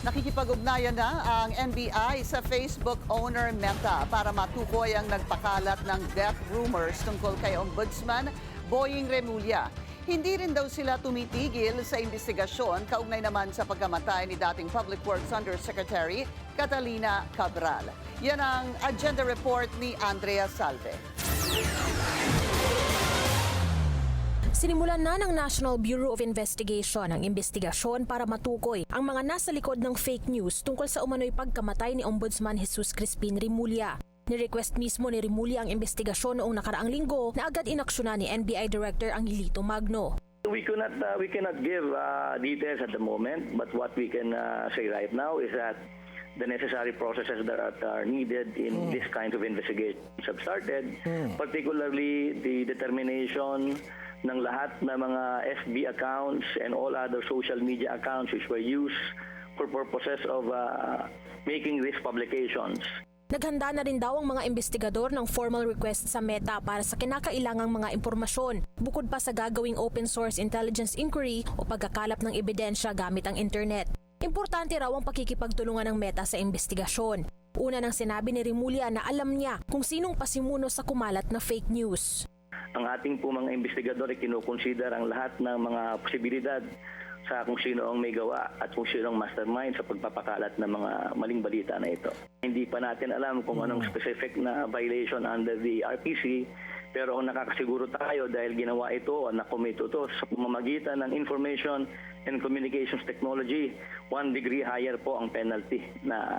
Nakikipag-ugnayan na ang NBI sa Facebook owner Meta para matukoy ang nagpakalat ng death rumors tungkol kay Ombudsman Boying Remulla. Hindi rin daw sila tumitigil sa investigasyon kaugnay naman sa pagkamatay ni dating Public Works Undersecretary Catalina Cabral. Yan ang agenda report ni Andrea Salve. Sinimulan na ng National Bureau of Investigation ang investigasyon para matukoy ang mga nasa likod ng fake news tungkol sa umano'y pagkamatay ni Ombudsman Jesus Crispin Remulla. Ni-request mismo ni Remulla ang investigasyon noong nakaraang linggo na agad inaksyonan ni NBI Director Angelito Magno. We cannot give details at the moment, but what we can say right now is that the necessary processes that are needed in this kind of investigations have started, particularly the determination ng lahat ng mga FB accounts and all other social media accounts which were used for purposes of making these publications. Naghanda na rin daw ang mga investigador ng formal request sa Meta para sa kinakailangang mga impormasyon, bukod pa sa gagawing open source intelligence inquiry o pagkakalap ng ebidensya gamit ang internet. Importante raw ang pakikipagtulungan ng Meta sa investigasyon. Una nang sinabi ni Remulla na alam niya kung sinong pasimuno sa kumalat na fake news. Ang ating po mga investigador ay kinukonsider ang lahat ng mga posibilidad sa kung sino ang may gawa at kung sino ang mastermind sa pagpapakalat ng mga maling balita na ito. Hindi pa natin alam kung anong specific na violation under the RPC, pero kung nakakasiguro tayo dahil ginawa ito o nakomito ito sa pamamagitan ng information and communications technology, 1 degree higher po ang penalty na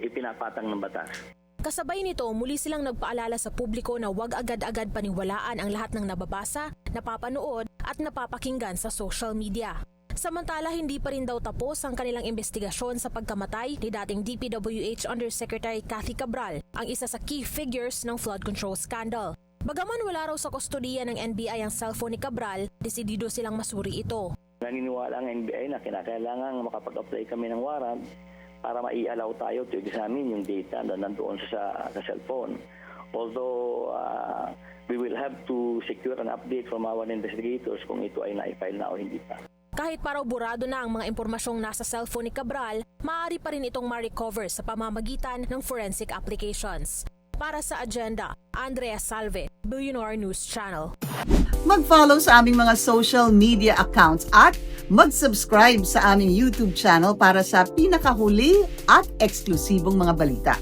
ipinapatang ng batas. Kasabay nito, muli silang nagpaalala sa publiko na huwag agad-agad paniwalaan ang lahat ng nababasa, napapanood at napapakinggan sa social media. Samantala, hindi pa rin daw tapos ang kanilang investigasyon sa pagkamatay ni dating DPWH Undersecretary Cathy Cabral, ang isa sa key figures ng flood control scandal. Bagaman wala raw sa kustodiya ng NBI ang cellphone ni Cabral, desidido silang masuri ito. Naniniwala ang NBI na kinakailangan makapag-apply kami ng warrant para mai-allow tayo to examine yung data na nandoon sa cellphone. Although we will have to secure an update from our investigators kung ito ay na-file na o hindi pa. Kahit paraw burado na ang mga impormasyong nasa cellphone ni Cabral, maaari pa rin itong ma-recover sa pamamagitan ng forensic applications. Para sa agenda, Andrea Salve, Billionaire News Channel. Mag-follow sa aming mga social media accounts at mag-subscribe sa aming YouTube channel para sa pinakahuli at eksklusibong mga balita.